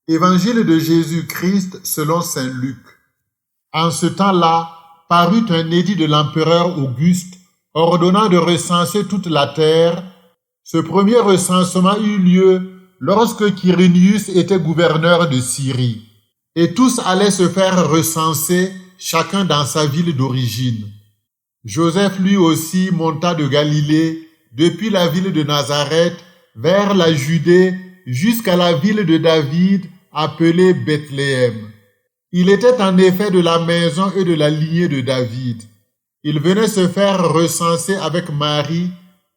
Évangile de Jésus-Christ selon saint Luc. En ce temps-là, parut un édit de l'empereur Auguste ordonnant de recenser toute la terre. Ce premier recensement eut lieu lorsque Quirinius était gouverneur de Syrie. Et tous allaient se faire recenser, chacun dans sa ville d'origine. Joseph lui aussi monta de Galilée, depuis la ville de Nazareth, vers la Judée, jusqu'à la ville de David, appelée Bethléem. Il était en effet de la maison et de la lignée de David. Il venait se faire recenser avec Marie,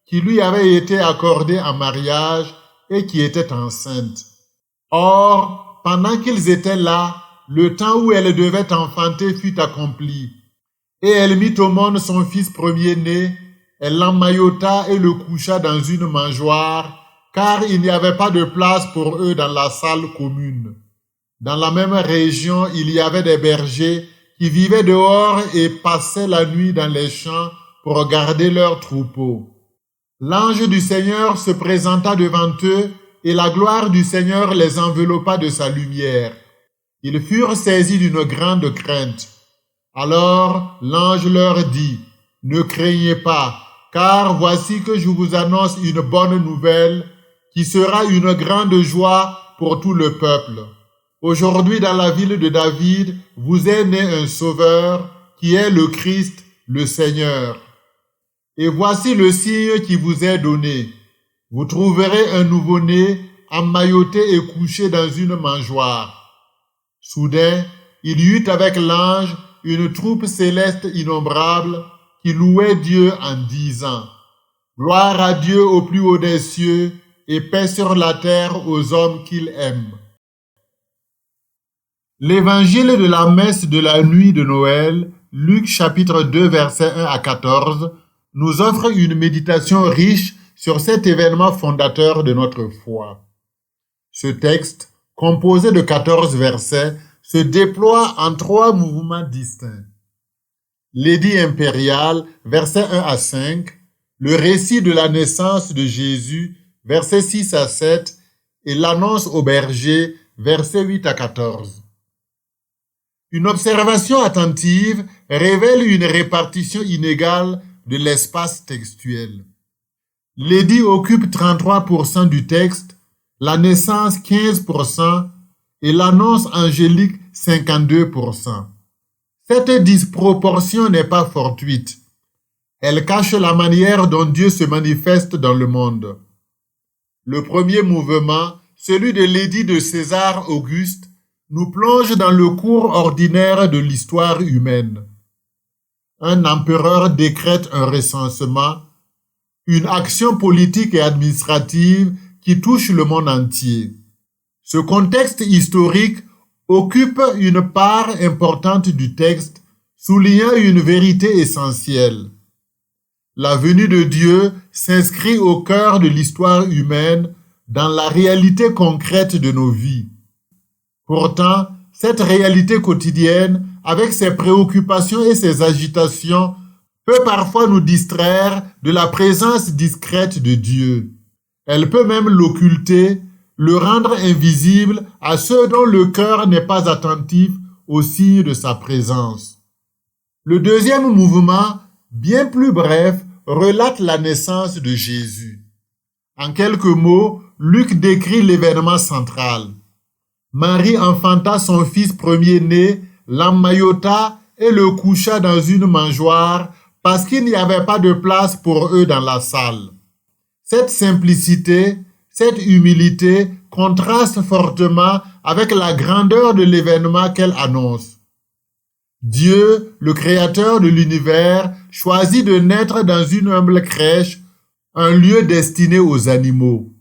qui lui avait été accordée en mariage et qui était enceinte. Or, pendant qu'ils étaient là, le temps où elle devait enfanter fut accompli. Et elle mit au monde son fils premier-né, elle l'emmaillota et le coucha dans une mangeoire, car il n'y avait pas de place pour eux dans la salle commune. Dans la même région, il y avait des bergers qui vivaient dehors et passaient la nuit dans les champs pour garder leurs troupeaux. L'ange du Seigneur se présenta devant eux, et la gloire du Seigneur les enveloppa de sa lumière. Ils furent saisis d'une grande crainte. Alors l'ange leur dit, « Ne craignez pas, car voici que je vous annonce une bonne nouvelle, qui sera une grande joie pour tout le peuple. Aujourd'hui dans la ville de David, vous est né un sauveur, qui est le Christ, le Seigneur. Et voici le signe qui vous est donné. Vous trouverez un nouveau-né emmailloté et couché dans une mangeoire. » Soudain, il y eut avec l'ange une troupe céleste innombrable qui louait Dieu en disant, « Gloire à Dieu au plus haut des cieux et paix sur la terre aux hommes qu'il aime. » L'évangile de la messe de la nuit de Noël, Luc chapitre 2 versets 1 à 14, nous offre une méditation riche sur cet événement fondateur de notre foi. Ce texte, composé de 14 versets, se déploie en 3 mouvements distincts. L'édit impérial, versets 1 à 5, le récit de la naissance de Jésus, versets 6 à 7, et l'annonce au berger, versets 8 à 14. Une observation attentive révèle une répartition inégale de l'espace textuel. L'édit occupe 33% du texte, la naissance 15% et l'annonce angélique 52%. Cette disproportion n'est pas fortuite. Elle cache la manière dont Dieu se manifeste dans le monde. Le premier mouvement, celui de l'édit de César Auguste, nous plonge dans le cours ordinaire de l'histoire humaine. Un empereur décrète un recensement, une action politique et administrative qui touche le monde entier. Ce contexte historique occupe une part importante du texte, soulignant une vérité essentielle. La venue de Dieu s'inscrit au cœur de l'histoire humaine, dans la réalité concrète de nos vies. Pourtant, cette réalité quotidienne, avec ses préoccupations et ses agitations, peut parfois nous distraire de la présence discrète de Dieu. Elle peut même l'occulter, le rendre invisible à ceux dont le cœur n'est pas attentif aux signes de sa présence. Le deuxième mouvement, bien plus bref, relate la naissance de Jésus. En quelques mots, Luc décrit l'événement central. Marie enfanta son fils premier-né, l'emmaillota et le coucha dans une mangeoire parce qu'il n'y avait pas de place pour eux dans la salle. Cette simplicité, cette humilité contraste fortement avec la grandeur de l'événement qu'elle annonce. Dieu, le créateur de l'univers, choisit de naître dans une humble crèche, un lieu destiné aux animaux.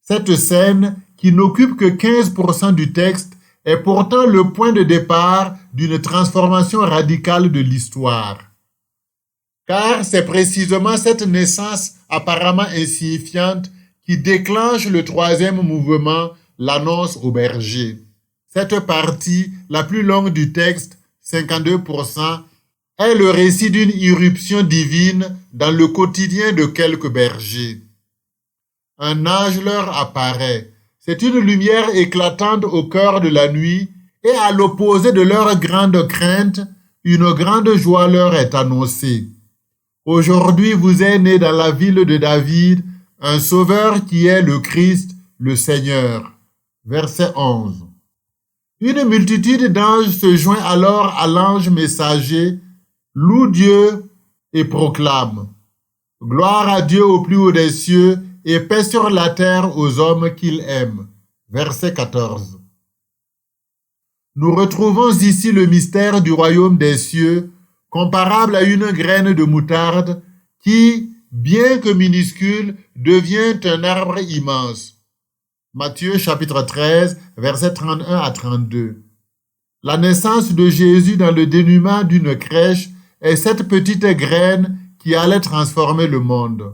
Cette scène, qui n'occupe que 15% du texte, est pourtant le point de départ d'une transformation radicale de l'histoire. Car c'est précisément cette naissance apparemment insignifiante qui déclenche le troisième mouvement, l'annonce au berger. Cette partie, la plus longue du texte, 52%, est le récit d'une irruption divine dans le quotidien de quelques bergers. Un ange leur apparaît. C'est une lumière éclatante au cœur de la nuit, et à l'opposé de leur grande crainte, une grande joie leur est annoncée. Aujourd'hui vous est né dans la ville de David un sauveur qui est le Christ, le Seigneur. Verset 11. Une multitude d'anges se joint alors à l'ange messager, loue Dieu et proclame: Gloire à Dieu au plus haut des cieux et paix sur la terre aux hommes qu'il aime. Verset 14. Nous retrouvons ici le mystère du royaume des cieux, comparable à une graine de moutarde qui, bien que minuscule, devient un arbre immense. Matthieu chapitre 13, versets 31 à 32. La naissance de Jésus dans le dénuement d'une crèche est cette petite graine qui allait transformer le monde.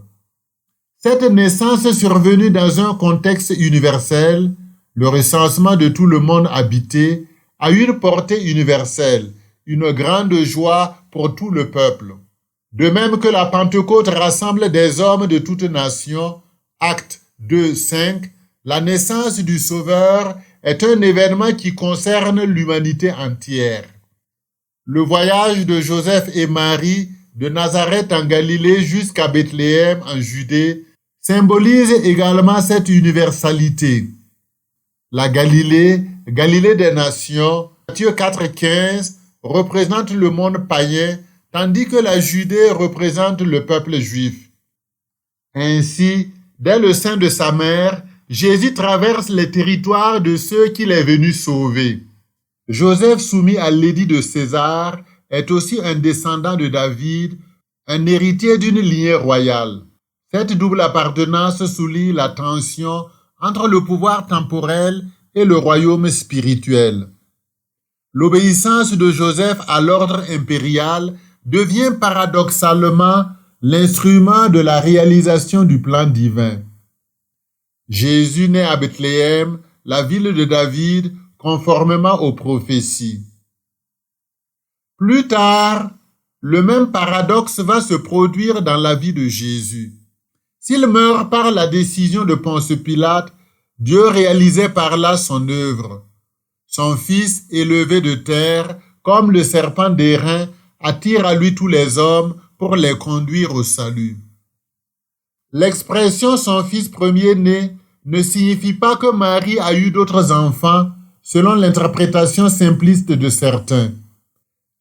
Cette naissance survenue dans un contexte universel, le recensement de tout le monde habité, a une portée universelle, une grande joie pour tout le peuple. De même que la Pentecôte rassemble des hommes de toutes nations, Actes 2, 5, la naissance du Sauveur est un événement qui concerne l'humanité entière. Le voyage de Joseph et Marie de Nazareth en Galilée jusqu'à Bethléem en Judée symbolise également cette universalité. La Galilée, Galilée des nations, Matthieu 4,15, représente le monde païen, tandis que la Judée représente le peuple juif. Ainsi, dès le sein de sa mère, Jésus traverse les territoires de ceux qu'il est venu sauver. Joseph, soumis à l'édit de César, est aussi un descendant de David, un héritier d'une lignée royale. Cette double appartenance souligne la tension entre le pouvoir temporel et le royaume spirituel. L'obéissance de Joseph à l'ordre impérial devient paradoxalement l'instrument de la réalisation du plan divin. Jésus naît à Bethléem, la ville de David, conformément aux prophéties. Plus tard, le même paradoxe va se produire dans la vie de Jésus. S'il meurt par la décision de Ponce Pilate, Dieu réalisait par là son œuvre. Son Fils, élevé de terre, comme le serpent d'airain, attire à lui tous les hommes pour les conduire au salut. L'expression son fils premier-né ne signifie pas que Marie a eu d'autres enfants, selon l'interprétation simpliste de certains.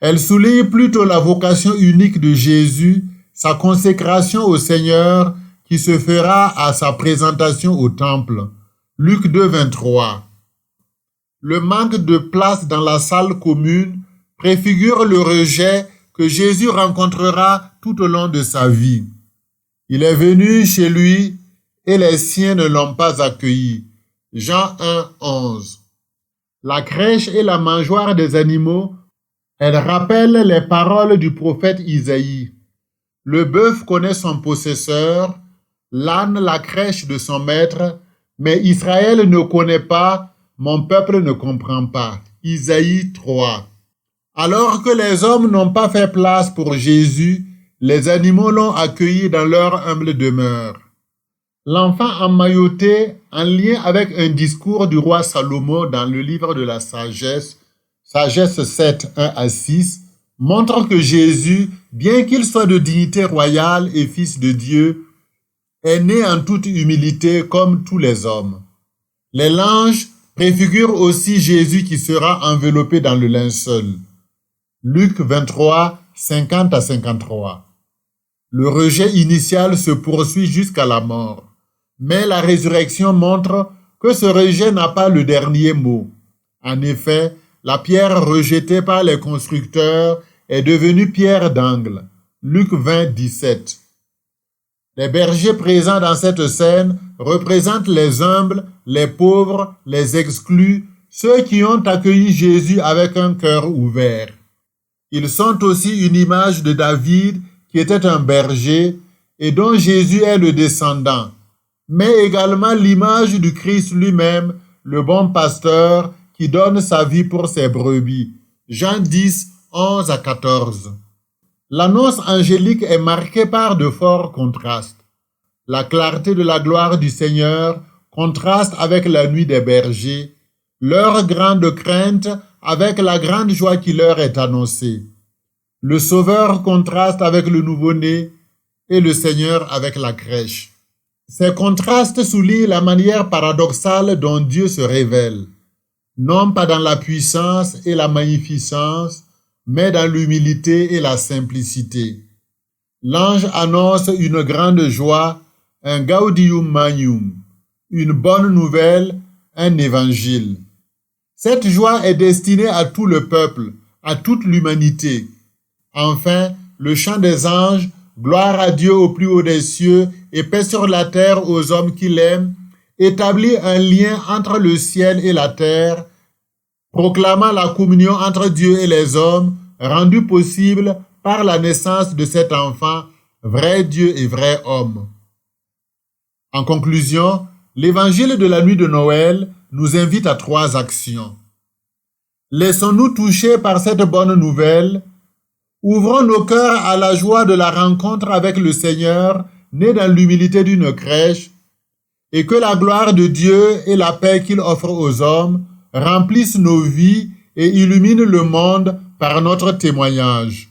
Elle souligne plutôt la vocation unique de Jésus, sa consécration au Seigneur, qui se fera à sa présentation au temple. Luc 2, 23. Le manque de place dans la salle commune préfigure le rejet que Jésus rencontrera tout au long de sa vie. Il est venu chez lui et les siens ne l'ont pas accueilli. Jean 1, 11. La crèche et la mangeoire des animaux, elles rappellent les paroles du prophète Isaïe. Le bœuf connaît son possesseur, l'âne la crèche de son maître, mais Israël ne connaît pas, mon peuple ne comprend pas. Isaïe 3. Alors que les hommes n'ont pas fait place pour Jésus, les animaux l'ont accueilli dans leur humble demeure. L'enfant emmailloté, en lien avec un discours du roi Salomon dans le livre de la sagesse, Sagesse 7, 1 à 6, montre que Jésus, bien qu'il soit de dignité royale et fils de Dieu, est né en toute humilité comme tous les hommes. Les langes préfigurent aussi Jésus qui sera enveloppé dans le linceul. Luc 23, 50 à 53. Le rejet initial se poursuit jusqu'à la mort, mais la résurrection montre que ce rejet n'a pas le dernier mot. En effet, la pierre rejetée par les constructeurs est devenue pierre d'angle. Luc 20, 17. Les bergers présents dans cette scène représentent les humbles, les pauvres, les exclus, ceux qui ont accueilli Jésus avec un cœur ouvert. Ils sont aussi une image de David qui était un berger et dont Jésus est le descendant, mais également l'image du Christ lui-même, le bon pasteur qui donne sa vie pour ses brebis. Jean 10, 11 à 14. L'annonce angélique est marquée par de forts contrastes. La clarté de la gloire du Seigneur contraste avec la nuit des bergers, leur grande crainte avec la grande joie qui leur est annoncée. Le Sauveur contraste avec le nouveau-né et le Seigneur avec la crèche. Ces contrastes soulignent la manière paradoxale dont Dieu se révèle, non pas dans la puissance et la magnificence, mais dans l'humilité et la simplicité. L'ange annonce une grande joie, un gaudium magnum, une bonne nouvelle, un évangile. Cette joie est destinée à tout le peuple, à toute l'humanité. Enfin, le chant des anges, gloire à Dieu au plus haut des cieux et paix sur la terre aux hommes qui l'aiment, établit un lien entre le ciel et la terre, proclamant la communion entre Dieu et les hommes, rendue possible par la naissance de cet enfant, vrai Dieu et vrai homme. En conclusion, l'évangile de la nuit de Noël nous invite à 3 actions. Laissons-nous toucher par cette bonne nouvelle. Ouvrons nos cœurs à la joie de la rencontre avec le Seigneur, né dans l'humilité d'une crèche, et que la gloire de Dieu et la paix qu'il offre aux hommes remplissent nos vies et illuminent le monde par notre témoignage.